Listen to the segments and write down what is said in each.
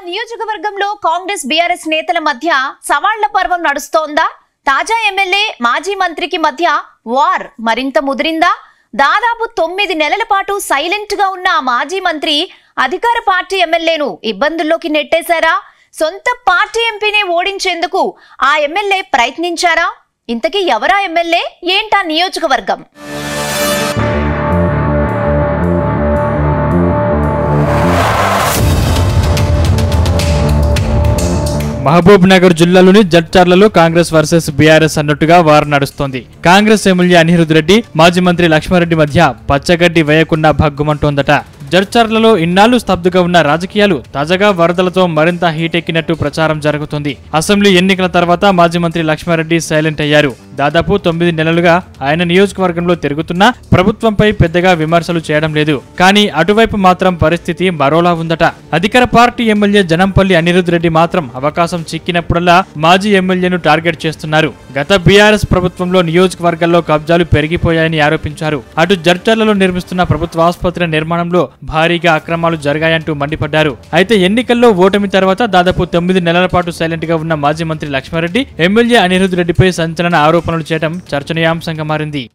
నియోజకవర్గంలో కాంగ్రెస్ బీఆర్ఎస్ నేతల మధ్య సవాళ్ల పర్వం నడుస్తోందా? తాజా ఎమ్మెల్యే మాజీ మంత్రికి మధ్య వార్ మరింత ముదిరిందా? దాదాపు 9 నెలల పాటు సైలెంట్ గా ఉన్న ఆ మాజీ మంత్రి అధికార పార్టీ ఎమ్మెల్యేను ఇబ్బందుల్లోకి నెట్టేశారా? సొంత పార్టీ ఎంపీని ఓడించేందుకు ఆ ఎమ్మెల్యే ప్రయత్నించారా? ఇంతకీ ఎవరా ఎమ్మెల్యే, ఏంటా నియోజకవర్గం? మహబూబ్ నగర్ జిల్లాలోని జడ్చర్లలో కాంగ్రెస్ వర్సెస్ బీఆర్ఎస్ అన్నట్టుగా వార్ నడుస్తోంది. కాంగ్రెస్ ఎమ్మెల్యే అనిరుద్ రెడ్డి, మాజీ మంత్రి లక్ష్మారెడ్డి మధ్య పచ్చగడ్డి వేయకుండా భగ్గుమంటోందట. జడ్చర్లలో ఇన్నాళ్లు స్తబ్దుగా ఉన్న రాజకీయాలు తాజాగా వరదలతో మరింత హీటెక్కినట్టు ప్రచారం జరుగుతుంది. అసెంబ్లీ ఎన్నికల తర్వాత మాజీ మంత్రి లక్ష్మారెడ్డి సైలెంట్ అయ్యారు. దాదాపు 9 నెలలుగా ఆయన నియోజకవర్గంలో తిరుగుతున్నా ప్రభుత్వంపై పెద్దగా విమర్శలు చేయడం లేదు. కానీ అటువైపు మాత్రం పరిస్థితి మరోలా ఉందట. అధికార పార్టీ ఎమ్మెల్యే జనంపల్లి అనిరుద్ రెడ్డి మాత్రం అవకాశం చిక్కినప్పుడల్లా మాజీ ఎమ్మెల్యేను టార్గెట్ చేస్తున్నారు. గత బీఆర్ఎస్ ప్రభుత్వంలో నియోజకవర్గాల్లో కబ్జాలు పెరిగిపోయాయని ఆరోపించారు. అటు జడ్చర్లలో నిర్మిస్తున్న ప్రభుత్వ ఆసుపత్రి నిర్మాణంలో భారీగా అక్రమాలు జరిగాయంటూ మండిపడ్డారు. అయితే ఎన్నికల్లో ఓటమి తర్వాత దాదాపు 9 నెలల పాటు సైలెంట్ గా ఉన్న మాజీ మంత్రి లక్ష్మారెడ్డి ఎమ్మెల్యే అనిరుద్ రెడ్డిపై సంచలన ఆరోపణలు చేయడం చర్చనీయాంశంగా మారింది.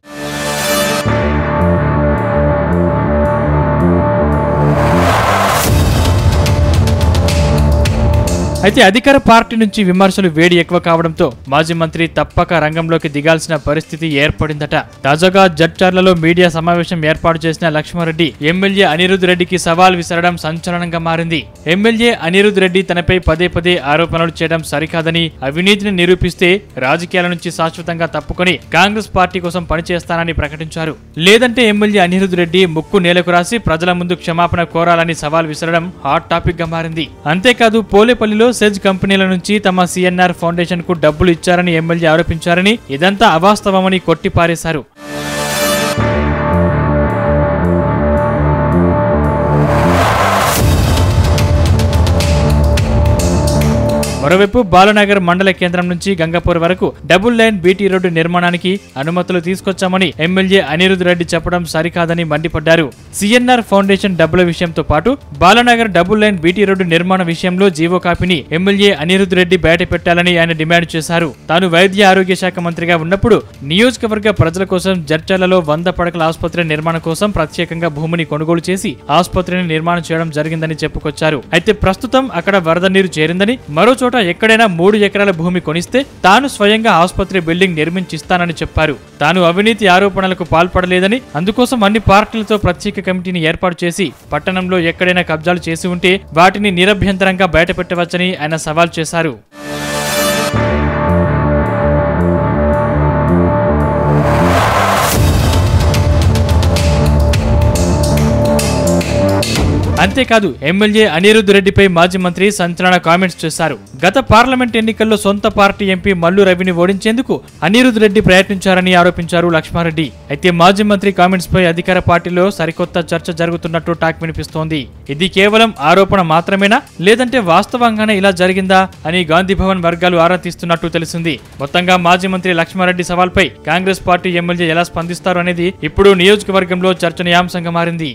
అయితే అధికార పార్టీ నుంచి విమర్శలు వేడి ఎక్కువ కావడంతో మాజీ మంత్రి తప్పక రంగంలోకి దిగాల్సిన పరిస్థితి ఏర్పడిందట. తాజాగా జడ్చర్లలో మీడియా సమావేశం ఏర్పాటు చేసిన లక్ష్మారెడ్డి ఎమ్మెల్యే అనిరుద్ రెడ్డికి సవాల్ విసరడం సంచలనంగా మారింది. ఎమ్మెల్యే అనిరుద్ రెడ్డి తనపై పదే ఆరోపణలు చేయడం సరికాదని, అవినీతిని నిరూపిస్తే రాజకీయాల నుంచి శాశ్వతంగా తప్పుకొని కాంగ్రెస్ పార్టీ కోసం పనిచేస్తానని ప్రకటించారు. లేదంటే ఎమ్మెల్యే అనిరుద్ రెడ్డి ముక్కు నేలకు రాసి ప్రజల ముందు క్షమాపణ కోరాలని సవాల్ విసరడం హాట్ టాపిక్ గా మారింది. అంతేకాదు పోలేపల్లిలో సెజ్ కంపెనీల నుంచి తమ సిఎన్ఆర్ ఫౌండేషన్ కు డబ్బులు ఇచ్చారని ఎమ్మెల్యే ఆరోపించారని, ఇదంతా అవాస్తవమని కొట్టిపారేశారు. మరోవైపు బాలనగర్ మండల కేంద్రం నుంచి గంగాపూర్ వరకు డబుల్ లైన్ బీటీ రోడ్డు నిర్మాణానికి అనుమతులు తీసుకొచ్చామని ఎమ్మెల్యే అనిరుద్ రెడ్డి చెప్పడం సరికాదని మండిపడ్డారు. సిఎన్ఆర్ ఫౌండేషన్ డబ్బుల విషయంతో పాటు Balanagar double line BT road నిర్మాణ విషయంలో జీవో కాపీని ఎమ్మెల్యే అనిరుద్ రెడ్డి బయట పెట్టాలని ఆయన డిమాండ్ చేశారు. తాను వైద్య ఆరోగ్య శాఖ మంత్రిగా ఉన్నప్పుడు నియోజకవర్గ ప్రజల కోసం జడ్చర్లలో 100 పడకల ఆసుపత్రి నిర్మాణం కోసం ప్రత్యేకంగా భూమిని కొనుగోలు చేసి ఆసుపత్రిని నిర్మాణం చేయడం జరిగిందని చెప్పుకొచ్చారు. అయితే ప్రస్తుతం అక్కడ వరద నీరు చేరిందని, మరో ఎక్కడైనా 3 ఎకరాల భూమి కొనిస్తే తాను స్వయంగా ఆసుపత్రి బిల్డింగ్ నిర్మించిస్తానని చెప్పారు. తాను అవినీతి ఆరోపణలకు పాల్పడలేదని, అందుకోసం అన్ని పార్టీలతో ప్రత్యేక కమిటీని ఏర్పాటు చేసి పట్టణంలో ఎక్కడైనా కబ్జాలు చేసి ఉంటే వాటిని నిరభ్యంతరంగా బయటపెట్టవచ్చని ఆయన సవాల్ చేశారు. అంతేకాదు ఎమ్మెల్యే అనిరుద్ రెడ్డిపై మాజీ మంత్రి సంచలన కామెంట్స్ చేశారు. గత పార్లమెంట్ ఎన్నికల్లో సొంత పార్టీ ఎంపీ మల్లు రవిని ఓడించేందుకు అనిరుద్ రెడ్డి ప్రయత్నించారని ఆరోపించారు లక్ష్మారెడ్డి. అయితే మాజీ మంత్రి కామెంట్స్ పై అధికార పార్టీలో సరికొత్త చర్చ జరుగుతున్నట్టు టాక్ వినిపిస్తోంది. ఇది కేవలం ఆరోపణ మాత్రమేనా, లేదంటే వాస్తవంగానే ఇలా జరిగిందా అని గాంధీ భవన్ వర్గాలు ఆరా తీస్తున్నట్టు తెలిసింది. మొత్తంగా మాజీ మంత్రి లక్ష్మారెడ్డి సవాల్పై కాంగ్రెస్ పార్టీ ఎమ్మెల్యే ఎలా స్పందిస్తారు అనేది ఇప్పుడు నియోజకవర్గంలో చర్చనీయాంశంగా మారింది.